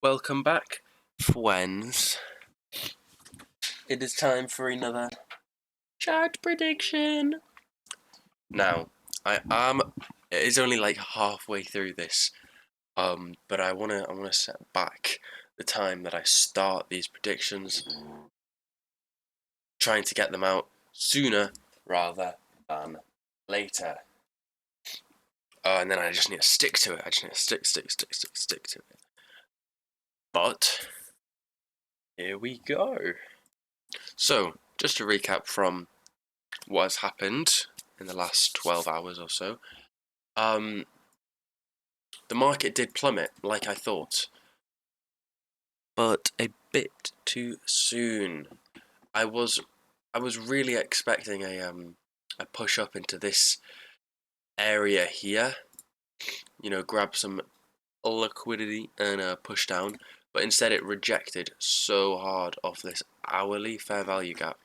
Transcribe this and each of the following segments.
Welcome back, friends. It is time for another chart prediction. Now, I am. It is only like halfway through this, but I wanna set back the time that I start these predictions, trying to get them out sooner rather than later. And then I just need to stick to it. I just need to stick to it. But here we go. So, just to recap from what has happened in the last 12 hours or so, the market did plummet like I thought, but a bit too soon. I was really expecting a push up into this area here, grab some liquidity and push down, but instead it rejected so hard off this hourly fair value gap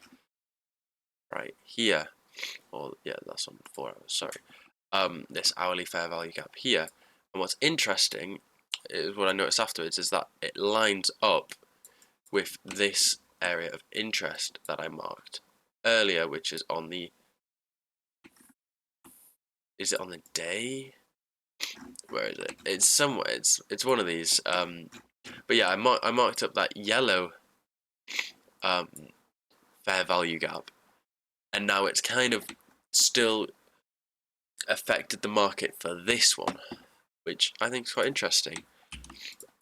right here. Or yeah, that's on 4 hours, sorry. This hourly fair value gap here. And what's interesting is what I noticed afterwards is that it lines up with this area of interest that I marked earlier, which is on the, is it on the day? Where is it? It's somewhere. It's one of these. But yeah, I marked up that yellow fair value gap, and now it's kind of still affected the market for this one, which I think is quite interesting.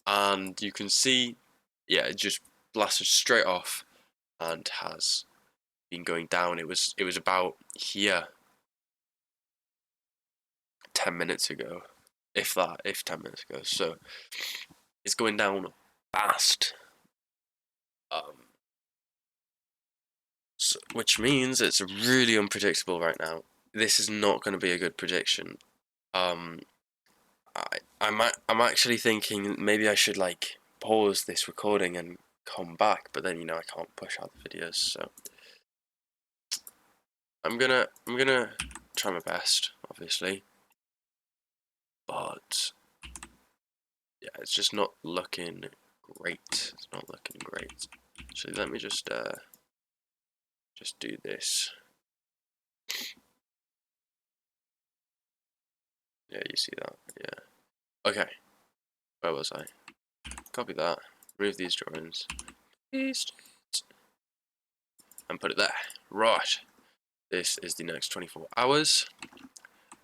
And you can see, yeah, it just blasted straight off and has been going down. It was about here 10 minutes ago, if 10 minutes ago. So it's going down fast, which means it's really unpredictable right now. This is not going to be a good prediction. Um, I'm actually thinking maybe I should like pause this recording and come back, but then I can't push out the videos, so I'm gonna try my best, obviously, but yeah, it's just not looking great. It's not looking great. So let me just do this. Yeah, you see that? Yeah. Okay. Where was I? Copy that. Remove these drawings. Paste it. And put it there. Right. This is the next 24 hours.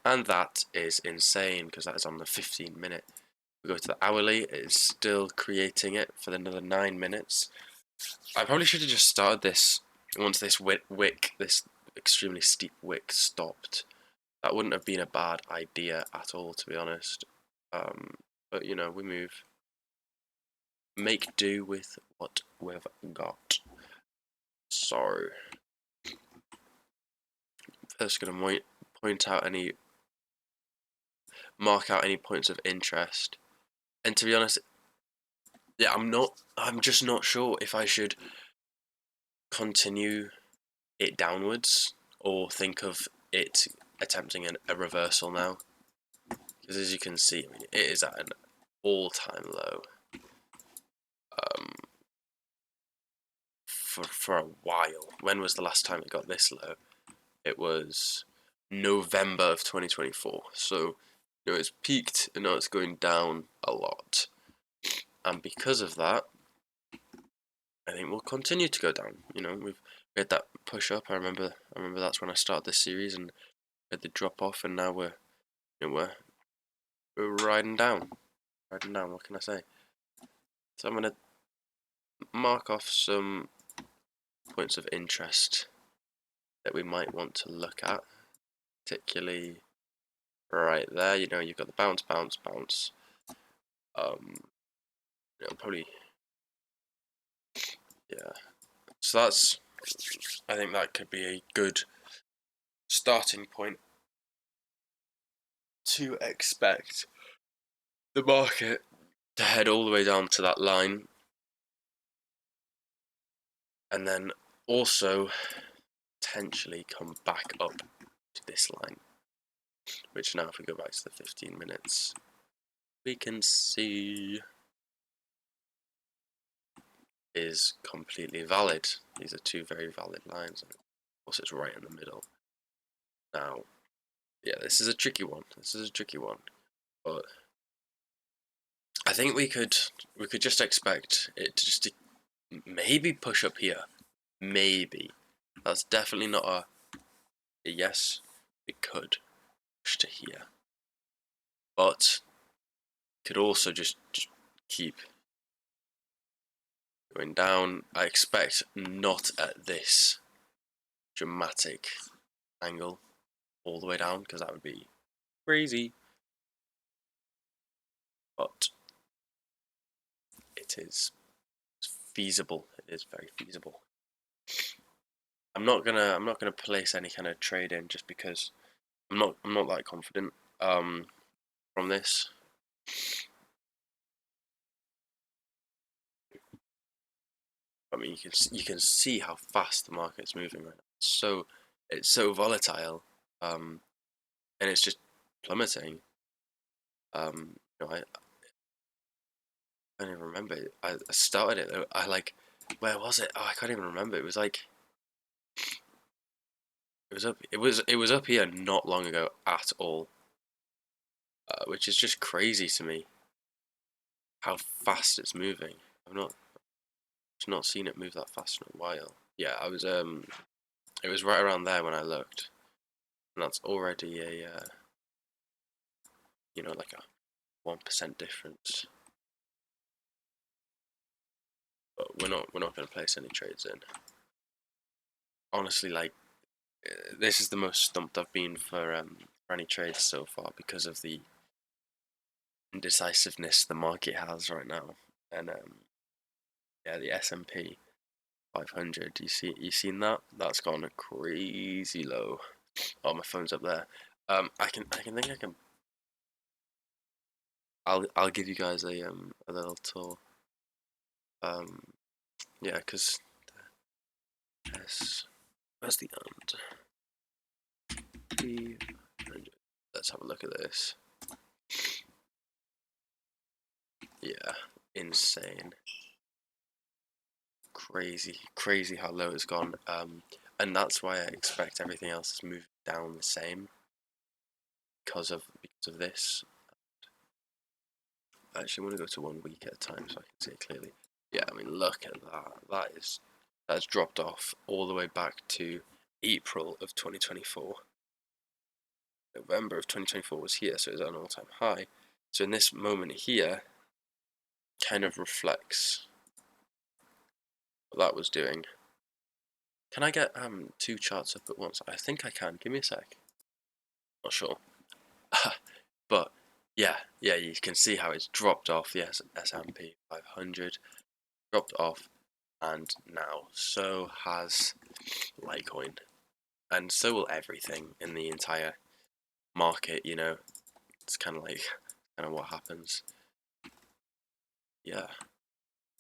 And that is insane because that is on the 15-minute. We go to the hourly. It is still creating it for another 9 minutes. I probably should have just started this once this wick, this extremely steep wick, stopped. That wouldn't have been a bad idea at all, to be honest. But we move. Make do with what we've got. So, first gonna mark out any points of interest. And to be honest, yeah, I'm just not sure if I should continue it downwards or think of it attempting a reversal now. Because as you can see, I mean, it is at an all-time low. For a while. When was the last time it got this low? It was November of 2024. So it's peaked and now it's going down a lot. And because of that, I think we'll continue to go down. We had that push up. I remember that's when I started this series, and we had the drop off, and now we're riding down. What can I say? So I'm gonna mark off some points of interest that we might want to look at, particularly right there. You've got the bounce. Probably, yeah. So I think that could be a good starting point to expect the market to head all the way down to that line, and then also potentially come back up to this line, which now if we go back to the 15 minutes, we can see is completely valid. These are two very valid lines, and of course it's right in the middle. Now, yeah, this is a tricky one. But I think we could just expect it to just maybe push up here. Maybe. That's definitely not a yes. It could push to here, but could also just keep going down. I expect not at this dramatic angle all the way down, because that would be crazy. But it is feasible. It is very feasible. I'm not gonna place any kind of trade in, just because I'm not that confident from this. I mean, you can see how fast the market's moving right now. It's so volatile, and it's just plummeting. You know, I can't even remember. I started it. I like, where was it? Oh, I can't even remember. It was like, it was up here not long ago at all, which is just crazy to me. How fast it's moving. I've not seen it move that fast in a while. Yeah, it was right around there when I looked, and that's already a you know, like a 1% difference. But we're not going to place any trades in. Honestly, like, this is the most stumped I've been for any trades so far, because of the indecisiveness the market has right now. And yeah, the S&P 500. You seen that? That's gone crazy low. Oh, my phone's up there. I think I can. I'll give you guys a little tour. Yeah, because yes, where's the end? Let's have a look at this. Yeah, insane. Crazy how low it's gone. And that's why I expect everything else to move down the same, because of this. I actually want to go to 1 week at a time so I can see it clearly. Yeah, I mean, look at that. That's dropped off all the way back to April of 2024. November of 2024 was here, so it's at an all-time high. So in this moment here, kind of reflects what that was doing. Can I get two charts up at once? I think I can. Give me a sec. Not sure. But yeah, you can see how it's dropped off. Yes, S&P 500 dropped off, and now so has Litecoin, and so will everything in the entire market. You know, it's kind of what happens. Yeah,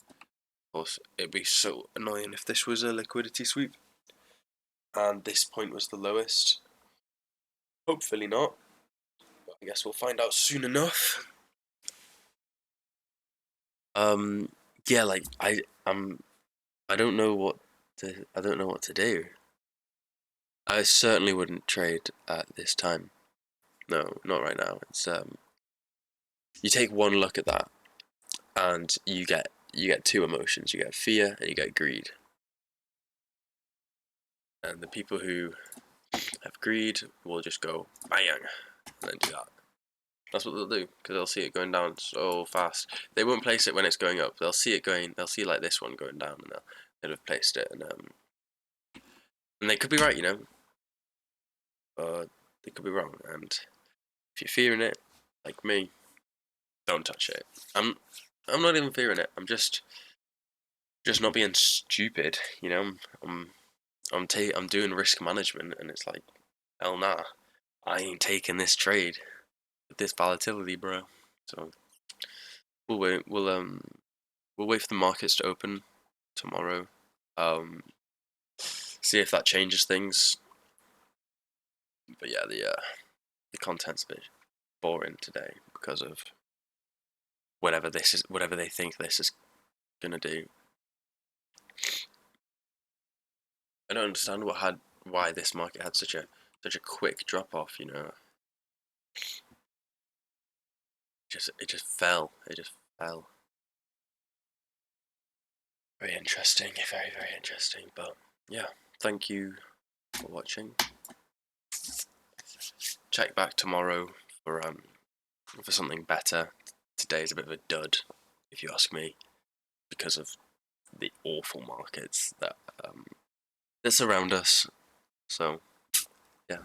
of course, it'd be so annoying if this was a liquidity sweep, and this point was the lowest. Hopefully not. But I guess we'll find out soon enough. Yeah, like I don't know what to do. I certainly wouldn't trade at this time. No, not right now. It's you take one look at that, and you get two emotions. You get fear and you get greed. And the people who have greed will just go bang and then do that. That's what they'll do, because they'll see it going down so fast. They won't place it when it's going up. They'll see it going. They'll see like this one going down, and they'll have placed it, and they could be right, you know, but they could be wrong. And if you're fearing it, like me, don't touch it. I'm not even fearing it. I'm just not being stupid, you know. I'm doing risk management, and it's like, hell nah, I ain't taking this trade with this volatility, bro. So we'll wait. We'll wait for the markets to open tomorrow. See if that changes things. But yeah, the content's a bit boring today because of whatever they think this is gonna do. I don't understand why this market had such a quick drop off. You know, it just fell. It just fell. Very interesting. Very interesting. But yeah, thank you for watching. Check back tomorrow for something better. Today's a bit of a dud, if you ask me, because of the awful markets that surround us. So, yeah.